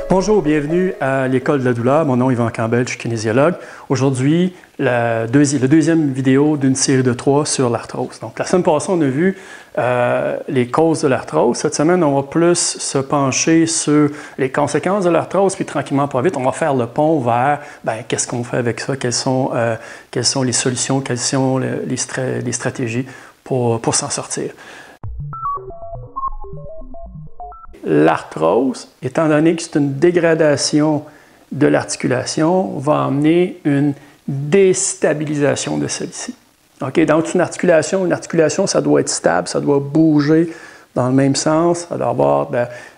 Bonjour, bienvenue à l'École de la douleur. Mon nom est Yvan Campbell, je suis kinésiologue. Aujourd'hui, la deuxième vidéo d'une série de 3 sur l'arthrose. Donc, la semaine passée, on a vu les causes de l'arthrose. Cette semaine, on va plus se pencher sur les conséquences de l'arthrose, puis tranquillement, pas vite, on va faire le pont vers qu'est-ce qu'on fait avec ça, quelles sont les solutions, quelles sont les stratégies pour s'en sortir. L'arthrose, étant donné que c'est une dégradation de l'articulation, va amener une déstabilisation de celle-ci. Okay? Donc, une articulation, ça doit être stable, ça doit bouger dans le même sens, ça doit avoir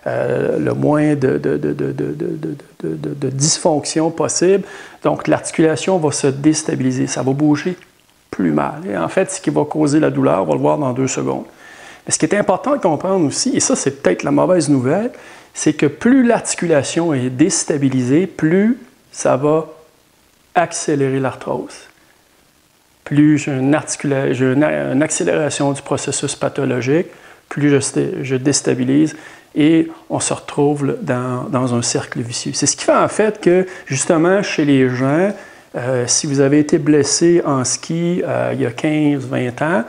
le moins de dysfonction possible. Donc, l'articulation va se déstabiliser, ça va bouger plus mal. Et en fait, ce qui va causer la douleur, on va le voir dans 2 secondes. Mais ce qui est important de comprendre aussi, et ça c'est peut-être la mauvaise nouvelle, c'est que plus l'articulation est déstabilisée, plus ça va accélérer l'arthrose. Plus j'ai une accélération du processus pathologique, plus je déstabilise et on se retrouve dans un cercle vicieux. C'est ce qui fait en fait que justement chez les gens, si vous avez été blessé en ski il y a 15-20 ans,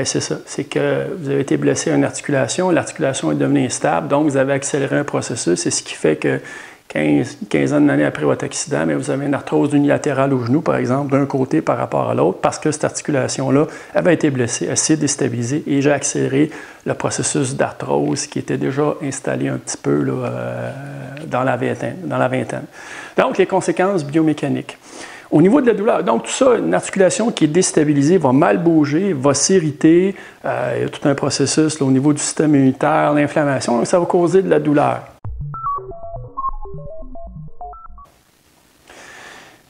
c'est ça, c'est que vous avez été blessé à une articulation, l'articulation est devenue instable, donc vous avez accéléré un processus, c'est ce qui fait que 15 ans d'années après votre accident, vous avez une arthrose unilatérale au genou, par exemple, d'un côté par rapport à l'autre, parce que cette articulation-là avait été blessée, elle s'est déstabilisée et j'ai accéléré le processus d'arthrose qui était déjà installé un petit peu là, dans la vingtaine. Donc, les conséquences biomécaniques. Au niveau de la douleur, donc tout ça, une articulation qui est déstabilisée va mal bouger, va s'irriter, il y a tout un processus là, au niveau du système immunitaire, l'inflammation, donc ça va causer de la douleur.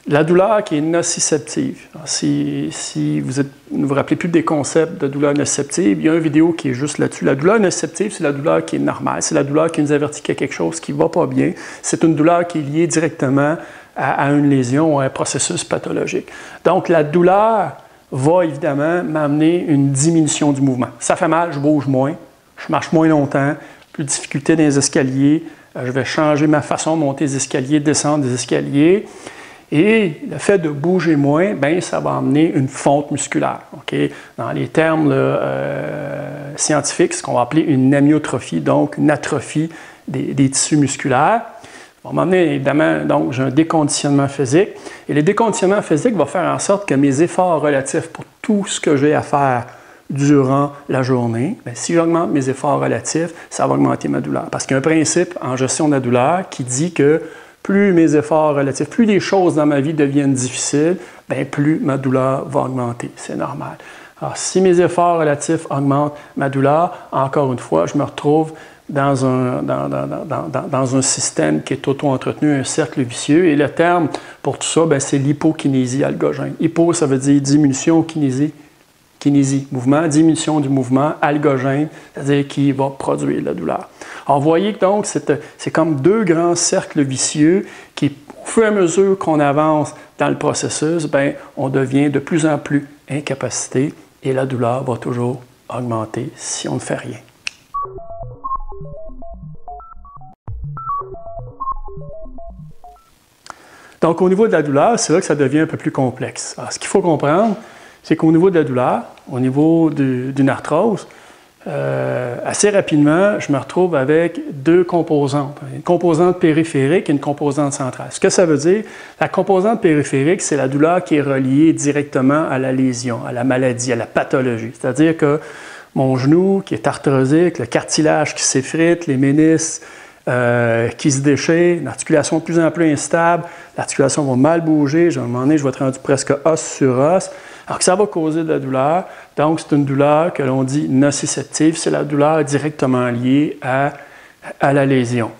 La douleur qui est nociceptive. Alors, si vous ne vous rappelez plus des concepts de douleur nociceptive, il y a une vidéo qui est juste là-dessus. La douleur nociceptive, c'est la douleur qui est normale, c'est la douleur qui nous avertit qu'il y a quelque chose qui ne va pas bien. C'est une douleur qui est liée directement à une lésion ou à un processus pathologique. Donc, la douleur va évidemment m'amener une diminution du mouvement. Ça fait mal, je bouge moins, je marche moins longtemps, plus de difficulté dans les escaliers, je vais changer ma façon de monter les escaliers, descendre des escaliers. Et le fait de bouger moins, ça va amener une fonte musculaire. Okay? Dans les termes scientifiques, ce qu'on va appeler une amyotrophie, donc une atrophie des tissus musculaires. Ça va m'amener évidemment, donc j'ai un déconditionnement physique. Et le déconditionnement physique va faire en sorte que mes efforts relatifs pour tout ce que j'ai à faire durant la journée, si j'augmente mes efforts relatifs, ça va augmenter ma douleur. Parce qu'il y a un principe en gestion de la douleur qui dit que plus mes efforts relatifs, plus les choses dans ma vie deviennent difficiles, plus ma douleur va augmenter. C'est normal. Alors, si mes efforts relatifs augmentent ma douleur, encore une fois, je me retrouve dans un système qui est auto-entretenu, un cercle vicieux. Et le terme pour tout ça, c'est l'hypokinésie algogène. Hypo, ça veut dire diminution, kinésie, mouvement, diminution du mouvement, algogène, c'est-à-dire qui va produire de la douleur. Alors, vous voyez que donc, c'est comme 2 grands cercles vicieux qui, au fur et à mesure qu'on avance dans le processus, on devient de plus en plus incapacité et la douleur va toujours augmenter si on ne fait rien. Donc, au niveau de la douleur, c'est là que ça devient un peu plus complexe. Alors, ce qu'il faut comprendre, c'est qu'au niveau de la douleur, au niveau d'une arthrose, assez rapidement, je me retrouve avec 2 composantes. Une composante périphérique et une composante centrale. Ce que ça veut dire, la composante périphérique, c'est la douleur qui est reliée directement à la lésion, à la maladie, à la pathologie. C'est-à-dire que mon genou qui est arthrosique, le cartilage qui s'effrite, les ménisques qui se déchirent, une articulation de plus en plus instable, l'articulation va mal bouger, à un moment donné, je vais être rendu presque os sur os. Alors que ça va causer de la douleur. Donc, c'est une douleur que l'on dit nociceptive. C'est la douleur directement liée à la lésion.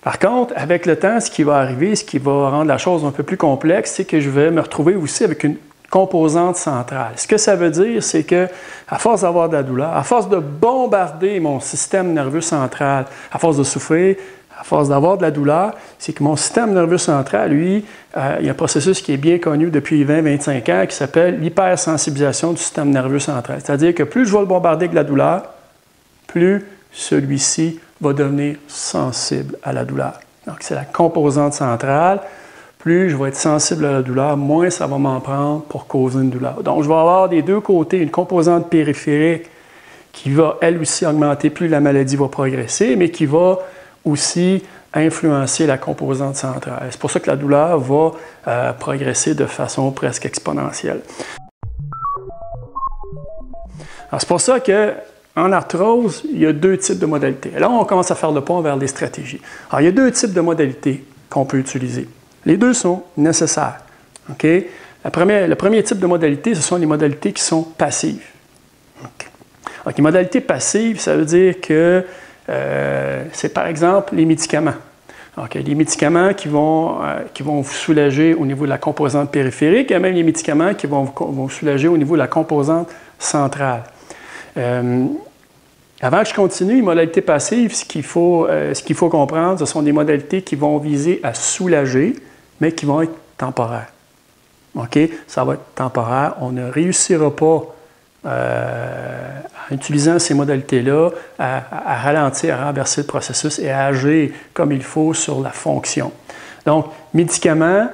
Par contre, avec le temps, ce qui va arriver, ce qui va rendre la chose un peu plus complexe, c'est que je vais me retrouver aussi avec une composante centrale. Ce que ça veut dire, c'est que à force d'avoir de la douleur, à force de bombarder mon système nerveux central, à force de souffrir, à force d'avoir de la douleur, c'est que mon système nerveux central, lui, il y a un processus qui est bien connu depuis 20-25 ans qui s'appelle l'hypersensibilisation du système nerveux central. C'est-à-dire que plus je vais le bombarder avec la douleur, plus celui-ci va devenir sensible à la douleur. Donc, c'est la composante centrale. Plus je vais être sensible à la douleur, moins ça va m'en prendre pour causer une douleur. Donc, je vais avoir des deux côtés une composante périphérique qui va, elle aussi, augmenter plus la maladie va progresser, mais qui va aussi influencer la composante centrale. C'est pour ça que la douleur va progresser de façon presque exponentielle. C'est pour ça qu'en arthrose, il y a deux types de modalités. Là, on commence à faire le pont vers les stratégies. Alors, il y a deux types de modalités qu'on peut utiliser. Les deux sont nécessaires. Okay? Le premier type de modalité, ce sont les modalités qui sont passives. Okay. Donc, les modalités passives, ça veut dire que c'est par exemple les médicaments. Donc, les médicaments qui vont vous soulager au niveau de la composante périphérique et même les médicaments qui vont vous soulager au niveau de la composante centrale. Avant que je continue, les modalités passives, ce qu'il faut comprendre, ce sont des modalités qui vont viser à soulager, mais qui vont être temporaires. OK? Ça va être temporaire. On ne réussira pas, en utilisant ces modalités-là, à ralentir, à renverser le processus et à agir comme il faut sur la fonction. Donc, médicaments,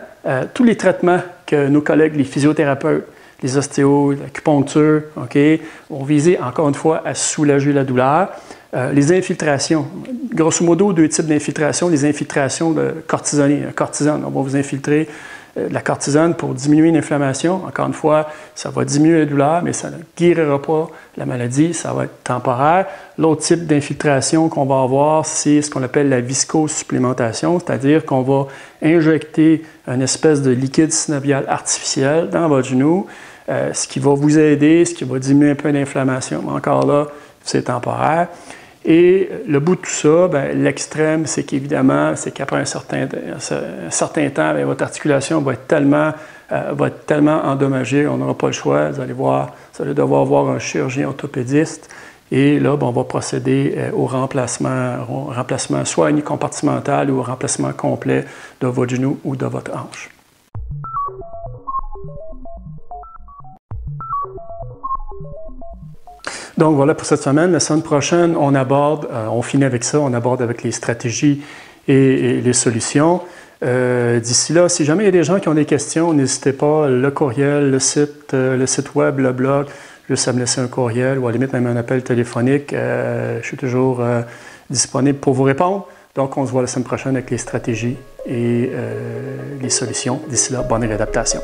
tous les traitements que nos collègues, les physiothérapeutes, les ostéos, l'acupuncture, okay, vont viser, encore une fois, à soulager la douleur. Les infiltrations, grosso modo, deux types d'infiltrations. Les infiltrations de cortisone. On va vous infiltrer de la cortisone pour diminuer l'inflammation. Encore une fois, ça va diminuer la douleur, mais ça ne guérira pas la maladie, ça va être temporaire. L'autre type d'infiltration qu'on va avoir, c'est ce qu'on appelle la viscosupplémentation, c'est-à-dire qu'on va injecter une espèce de liquide synovial artificiel dans votre genou, ce qui va vous aider, ce qui va diminuer un peu l'inflammation. Mais encore là, c'est temporaire. Et le bout de tout ça, l'extrême, c'est qu'évidemment, c'est qu'après un certain temps, votre articulation va être tellement endommagée, on n'aura pas le choix. Vous allez devoir voir un chirurgien orthopédiste. Et là, on va procéder au remplacement soit unicompartimental ou au remplacement complet de votre genou ou de votre hanche. Donc voilà pour cette semaine. La semaine prochaine, on finit avec ça, on aborde avec les stratégies et les solutions. D'ici là, si jamais il y a des gens qui ont des questions, n'hésitez pas, le courriel, le site web, le blog, juste à me laisser un courriel ou à la limite même un appel téléphonique. Je suis toujours disponible pour vous répondre. Donc, on se voit la semaine prochaine avec les stratégies et les solutions. D'ici là, bonne réadaptation.